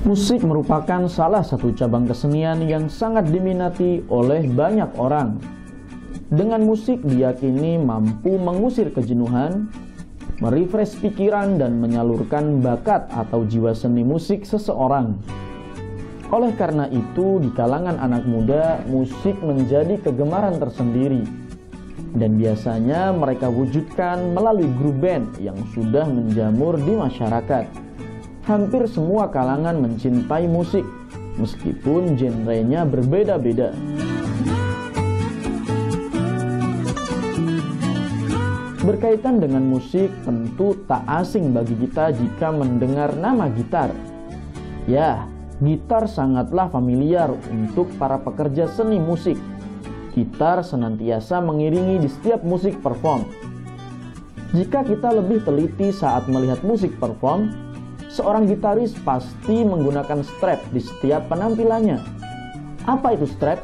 Musik merupakan salah satu cabang kesenian yang sangat diminati oleh banyak orang. Dengan musik diyakini mampu mengusir kejenuhan, merefresh pikiran dan menyalurkan bakat atau jiwa seni musik seseorang. Oleh karena itu, di kalangan anak muda, musik menjadi kegemaran tersendiri. Dan biasanya mereka wujudkan melalui grup band yang sudah menjamur di masyarakat. Hampir semua kalangan mencintai musik, meskipun genrenya berbeda-beda. Berkaitan dengan musik, tentu tak asing bagi kita jika mendengar nama gitar. Ya, gitar sangatlah familiar untuk para pekerja seni musik. Gitar senantiasa mengiringi di setiap musik perform. Jika kita lebih teliti saat melihat musik perform, seorang gitaris pasti menggunakan strap di setiap penampilannya. Apa itu strap?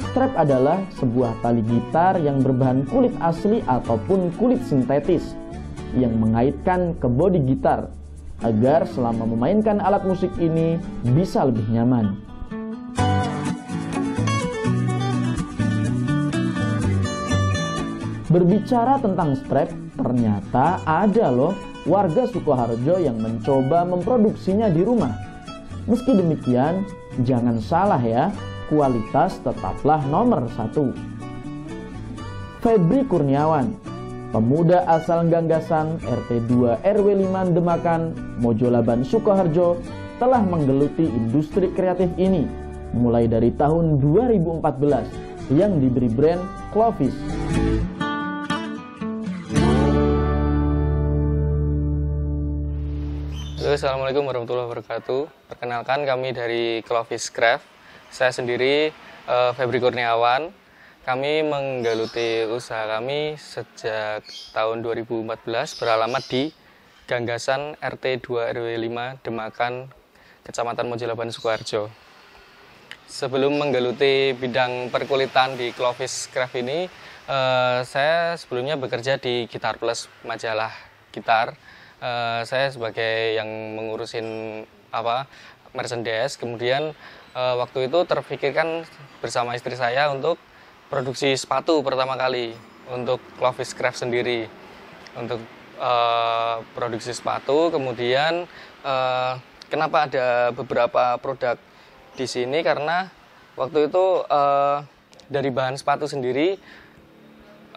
Strap adalah sebuah tali gitar yang berbahan kulit asli ataupun kulit sintetis yang mengaitkan ke bodi gitar agar selama memainkan alat musik ini bisa lebih nyaman. Berbicara tentang strap, ternyata ada loh warga Sukoharjo yang mencoba memproduksinya di rumah. Meski demikian, jangan salah ya, kualitas tetaplah nomor satu. Febri Kurniawan, pemuda asal Ganggasan, RT 2 RW 5 Demakan, Mojolaban, Sukoharjo, telah menggeluti industri kreatif ini mulai dari tahun 2014 yang diberi brand Clovis. Assalamualaikum warahmatullahi wabarakatuh. Perkenalkan, kami dari Clovis Craft. Saya sendiri Febri Kurniawan. Kami menggeluti usaha kami sejak tahun 2014 beralamat di Ganggasan RT 2 RW 5 Demakan, Kecamatan Mojolaban, Sukoharjo. Sebelum menggeluti bidang perkulitan di Clovis Craft ini, saya sebelumnya bekerja di Gitar Plus, majalah gitar. Saya sebagai yang mengurusin merchandise. Kemudian waktu itu terpikirkan bersama istri saya untuk produksi sepatu pertama kali untuk Clovis Craft sendiri, untuk produksi sepatu. Kemudian kenapa ada beberapa produk di sini, karena waktu itu dari bahan sepatu sendiri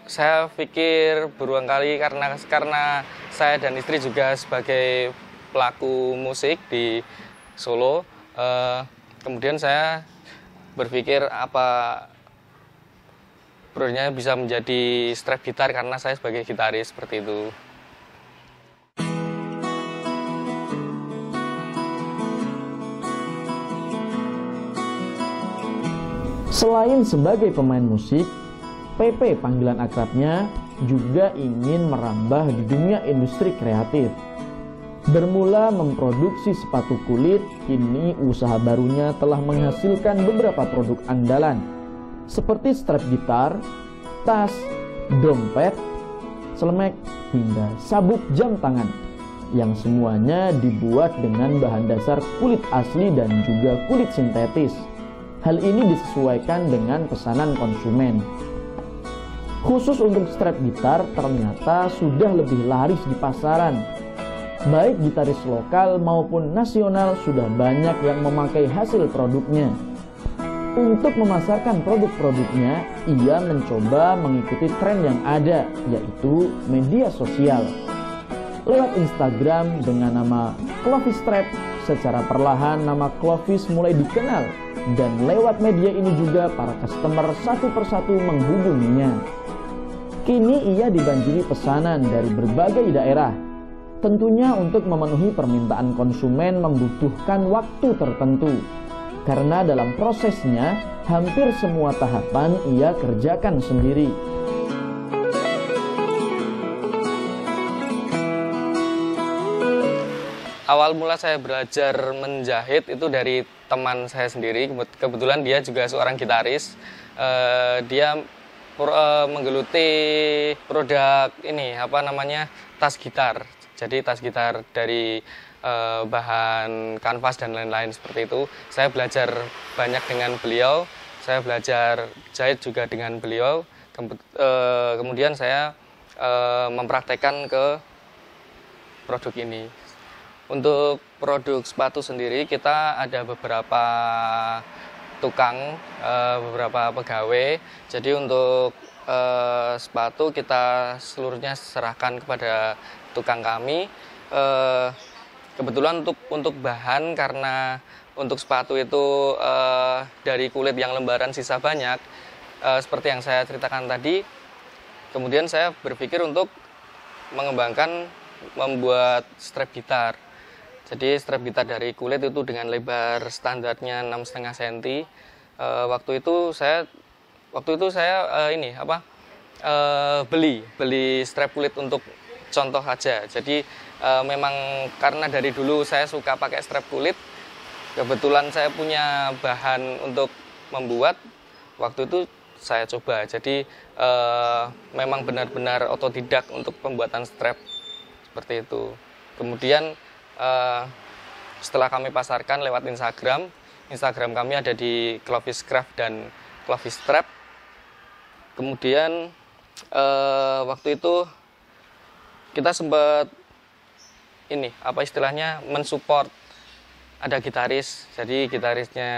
saya pikir berulang kali, karena saya dan istri juga sebagai pelaku musik di Solo. Kemudian saya berpikir apa produknya bisa menjadi strap gitar, karena saya sebagai gitaris seperti itu. Selain sebagai pemain musik, PP panggilan akrabnya juga ingin merambah di dunia industri kreatif. Bermula memproduksi sepatu kulit, kini usaha barunya telah menghasilkan beberapa produk andalan seperti strap gitar, tas, dompet, celemek, hingga sabuk jam tangan yang semuanya dibuat dengan bahan dasar kulit asli dan juga kulit sintetis. Hal ini disesuaikan dengan pesanan konsumen. Khusus untuk strap gitar ternyata sudah lebih laris di pasaran. Baik gitaris lokal maupun nasional sudah banyak yang memakai hasil produknya. Untuk memasarkan produk-produknya, ia mencoba mengikuti tren yang ada, yaitu media sosial. Lewat Instagram dengan nama Clovis Strap, secara perlahan nama Clovis mulai dikenal, dan lewat media ini juga para customer satu persatu menghubunginya. Kini ia dibanjiri pesanan dari berbagai daerah. Tentunya untuk memenuhi permintaan konsumen membutuhkan waktu tertentu. Karena dalam prosesnya, hampir semua tahapan ia kerjakan sendiri. Awal mula saya belajar menjahit itu dari teman saya sendiri. Kebetulan dia juga seorang gitaris. Dia menggeluti produk ini tas gitar. Jadi tas gitar dari bahan kanvas dan lain-lain seperti itu. Saya belajar banyak dengan beliau, saya belajar jahit juga dengan beliau. Kemudian saya mempraktekkan ke produk ini. Untuk produk sepatu sendiri kita ada beberapa tukang, beberapa pegawai. Jadi untuk sepatu kita seluruhnya serahkan kepada tukang kami. Kebetulan untuk bahan, karena untuk sepatu itu dari kulit yang lembaran sisa banyak, seperti yang saya ceritakan tadi, kemudian saya berpikir untuk mengembangkan membuat strap gitar. Jadi strap gitar dari kulit itu dengan lebar standarnya 6,5 cm. Waktu itu saya beli strap kulit untuk contoh aja. Jadi memang karena dari dulu saya suka pakai strap kulit, kebetulan saya punya bahan untuk membuat, waktu itu saya coba. Jadi memang benar-benar otodidak untuk pembuatan strap seperti itu. Kemudian setelah kami pasarkan lewat Instagram kami ada di Clovis Craft dan Clovis Strap. Kemudian waktu itu kita sempat mensupport, ada gitaris. Jadi gitarisnya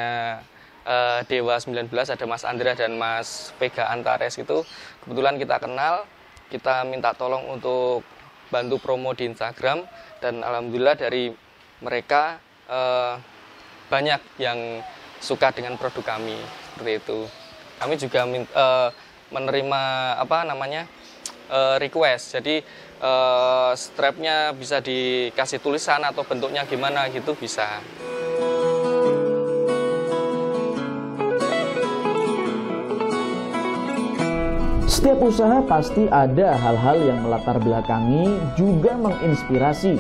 Dewa 19 ada Mas Andra dan Mas Vega Antares, itu kebetulan kita kenal. Kita minta tolong untuk bantu promo di Instagram, dan alhamdulillah dari mereka banyak yang suka dengan produk kami seperti itu. Kami juga menerima request. Jadi strapnya bisa dikasih tulisan atau bentuknya gimana gitu bisa. Setiap usaha pasti ada hal-hal yang melatar belakangi, juga menginspirasi.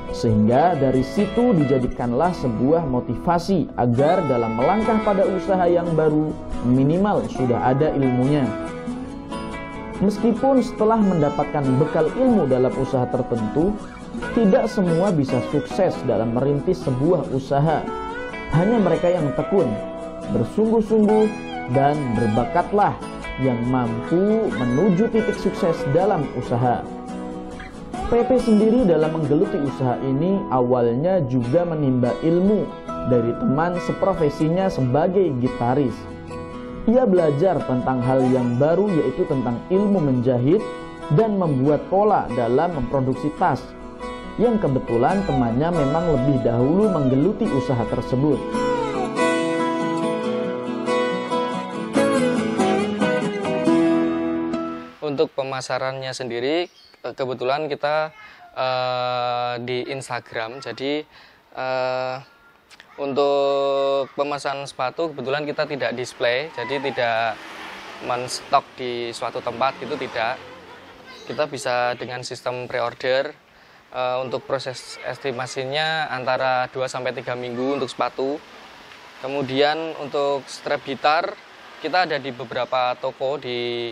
Sehingga dari situ dijadikanlah sebuah motivasi agar dalam melangkah pada usaha yang baru, minimal sudah ada ilmunya. Meskipun setelah mendapatkan bekal ilmu dalam usaha tertentu, tidak semua bisa sukses dalam merintis sebuah usaha. Hanya mereka yang tekun, bersungguh-sungguh, dan berbakatlah yang mampu menuju titik sukses dalam usaha. PP sendiri dalam menggeluti usaha ini awalnya juga menimba ilmu dari teman seprofesinya sebagai gitaris. Ia belajar tentang hal yang baru, yaitu tentang ilmu menjahit dan membuat pola dalam memproduksi tas, yang kebetulan temannya memang lebih dahulu menggeluti usaha tersebut. Untuk pemasarannya sendiri, kebetulan kita di Instagram. Jadi untuk pemesanan sepatu kebetulan kita tidak display, jadi tidak menstok di suatu tempat, itu tidak. Kita bisa dengan sistem pre-order. Untuk proses estimasinya antara 2-3 minggu untuk sepatu. Kemudian untuk strap gitar kita ada di beberapa toko di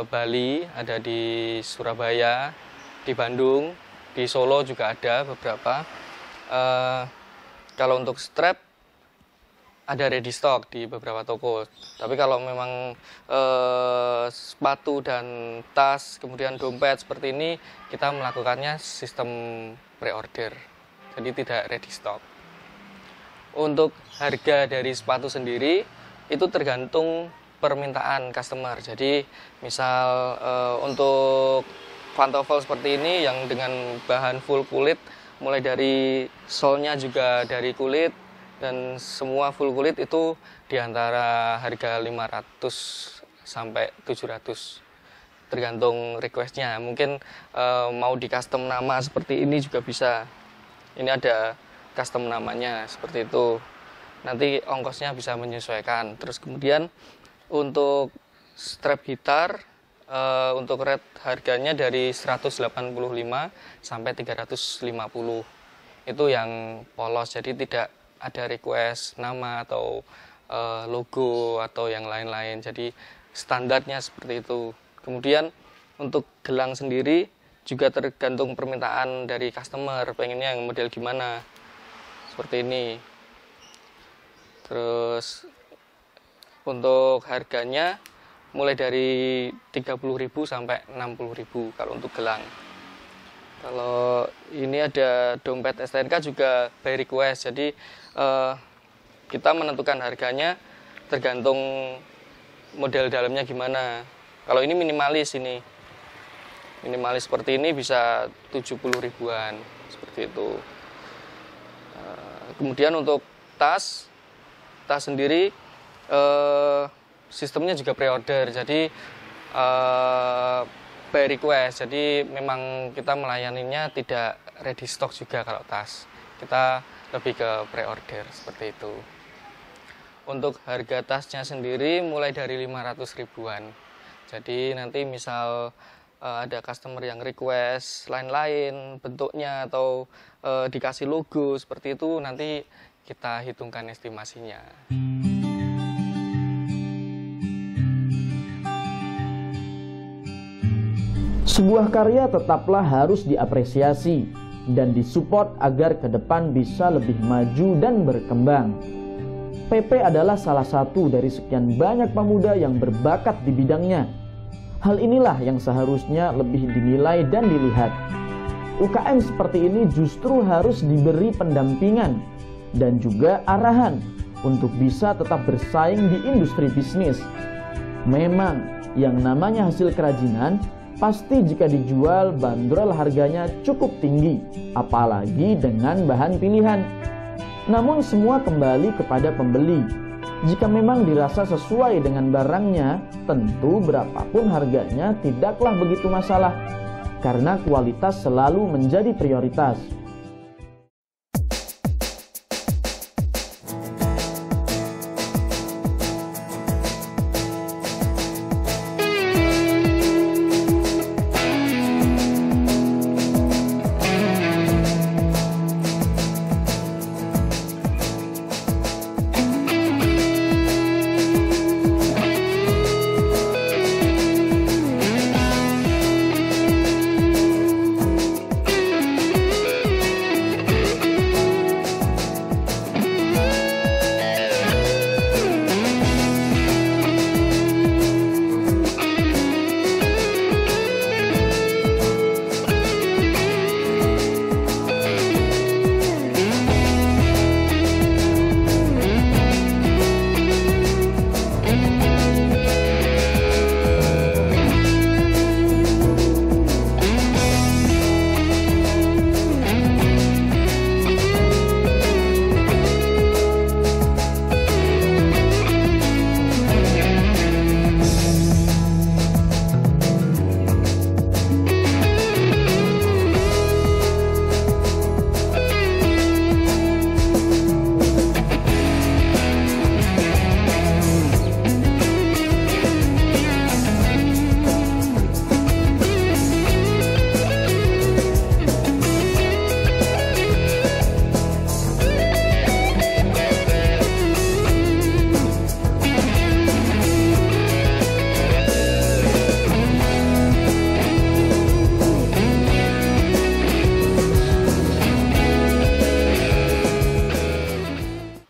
Bali, ada di Surabaya, di Bandung, di Solo juga ada beberapa. Kalau untuk strap ada ready stock di beberapa toko. Tapi kalau memang sepatu dan tas, kemudian dompet seperti ini, kita melakukannya sistem pre-order. Jadi tidak ready stock. Untuk harga dari sepatu sendiri itu tergantung permintaan customer. Jadi misal untuk pantofel seperti ini yang dengan bahan full kulit, mulai dari solnya juga dari kulit dan semua full kulit, itu di antara harga 500 sampai 700 tergantung requestnya. Mungkin mau di custom nama seperti ini juga bisa. Ini ada custom namanya seperti itu. Nanti ongkosnya bisa menyesuaikan. Terus kemudian untuk strap gitar, untuk rate harganya dari 185 sampai 350. Itu yang polos, jadi tidak ada request nama atau logo atau yang lain-lain. Jadi standarnya seperti itu. Kemudian untuk gelang sendiri juga tergantung permintaan dari customer, pengennya yang model gimana, seperti ini. Terus untuk harganya mulai dari 30.000 sampai 60.000 kalau untuk gelang. Kalau ini ada dompet STNK juga by request, jadi kita menentukan harganya tergantung model dalamnya gimana. Kalau ini minimalis, seperti ini bisa 70 ribuan seperti itu. Kemudian untuk tas sendiri sistemnya juga pre-order, jadi by request, jadi memang kita melayaninya tidak ready stock juga. Kalau tas kita lebih ke pre-order seperti itu. Untuk harga tasnya sendiri mulai dari 500 ribuan. Jadi nanti misal ada customer yang request lain-lain bentuknya atau dikasih logo seperti itu, nanti kita hitungkan estimasinya. Sebuah karya tetaplah harus diapresiasi dan disupport agar ke depan bisa lebih maju dan berkembang. PP adalah salah satu dari sekian banyak pemuda yang berbakat di bidangnya. Hal inilah yang seharusnya lebih dinilai dan dilihat. UKM seperti ini justru harus diberi pendampingan dan juga arahan untuk bisa tetap bersaing di industri bisnis. Memang yang namanya hasil kerajinan pasti jika dijual bandrol harganya cukup tinggi, apalagi dengan bahan pilihan. Namun semua kembali kepada pembeli. Jika memang dirasa sesuai dengan barangnya, tentu berapapun harganya tidaklah begitu masalah, karena kualitas selalu menjadi prioritas.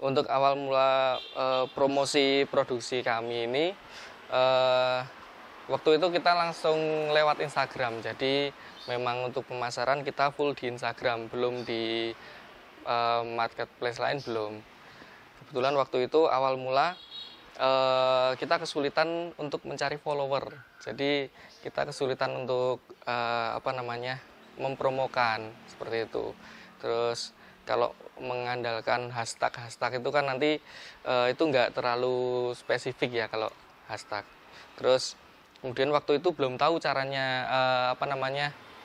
Untuk awal mula promosi produksi kami ini, waktu itu kita langsung lewat Instagram. Jadi memang untuk pemasaran kita full di Instagram, belum di marketplace lain belum. Kebetulan waktu itu awal mula kita kesulitan untuk mencari follower. Jadi kita kesulitan untuk mempromokan seperti itu. Terus kalau mengandalkan hashtag itu kan nanti itu nggak terlalu spesifik ya kalau hashtag. Terus kemudian waktu itu belum tahu caranya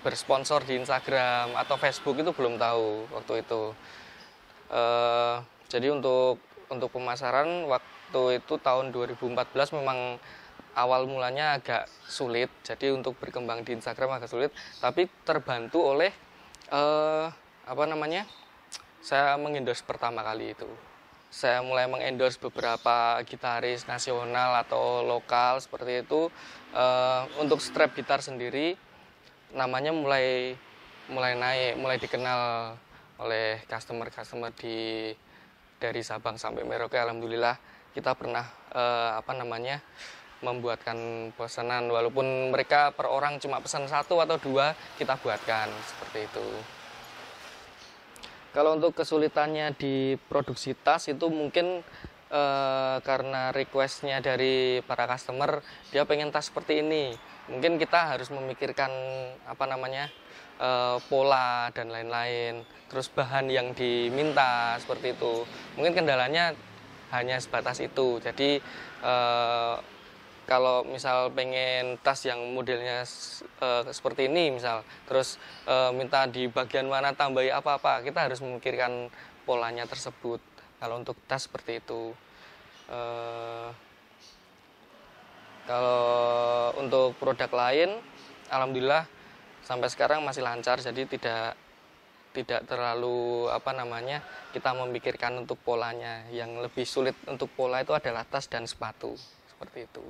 bersponsor di Instagram atau Facebook, itu belum tahu waktu itu. Jadi untuk pemasaran waktu itu tahun 2014 memang awal mulanya agak sulit. Jadi untuk berkembang di Instagram agak sulit, tapi terbantu oleh saya mengendorse pertama kali itu. Saya mulai mengendorse beberapa gitaris nasional atau lokal seperti itu. Untuk strap gitar sendiri namanya mulai naik, mulai dikenal oleh customer dari Sabang sampai Merauke. Alhamdulillah kita pernah membuatkan pesanan, walaupun mereka per orang cuma pesan 1 atau 2, kita buatkan seperti itu. Kalau untuk kesulitannya di produksi tas itu mungkin karena requestnya dari para customer, dia pengen tas seperti ini. Mungkin kita harus memikirkan pola dan lain-lain, terus bahan yang diminta seperti itu. Mungkin kendalanya hanya sebatas itu. Jadi kalau misal pengen tas yang modelnya seperti ini misal, terus minta di bagian mana tambahi apa-apa, kita harus memikirkan polanya tersebut. Kalau untuk tas seperti itu. Kalau untuk produk lain, alhamdulillah sampai sekarang masih lancar, jadi tidak terlalu kita memikirkan untuk polanya. Yang lebih sulit untuk pola itu adalah tas dan sepatu, seperti itu.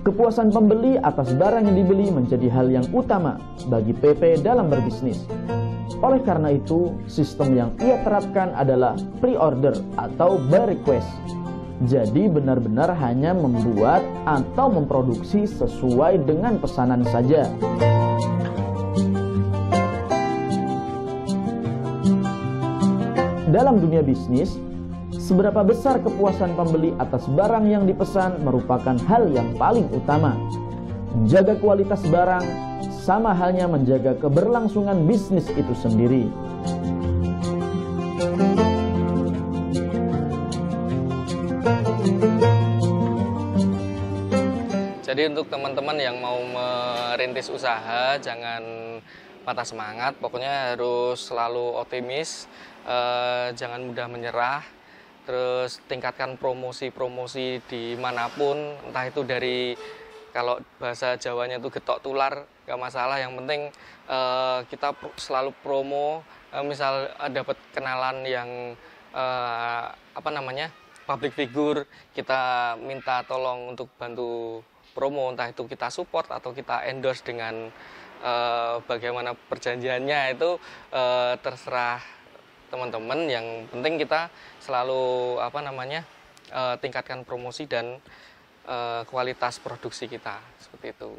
Kepuasan pembeli atas barang yang dibeli menjadi hal yang utama bagi PP dalam berbisnis. Oleh karena itu, sistem yang ia terapkan adalah pre-order atau by request. Jadi benar-benar hanya membuat atau memproduksi sesuai dengan pesanan saja. Dalam dunia bisnis, seberapa besar kepuasan pembeli atas barang yang dipesan merupakan hal yang paling utama. Menjaga kualitas barang sama halnya menjaga keberlangsungan bisnis itu sendiri. Jadi untuk teman-teman yang mau merintis usaha, jangan patah semangat, pokoknya harus selalu optimis, jangan mudah menyerah. Terus tingkatkan promosi dimanapun, entah itu dari, kalau bahasa Jawanya itu getok tular, gak masalah. Yang penting kita selalu promo, misal dapat kenalan yang public figure, kita minta tolong untuk bantu promo, entah itu kita support atau kita endorse dengan bagaimana perjanjiannya itu terserah teman-teman. Yang penting kita selalu tingkatkan promosi dan kualitas produksi kita, seperti itu.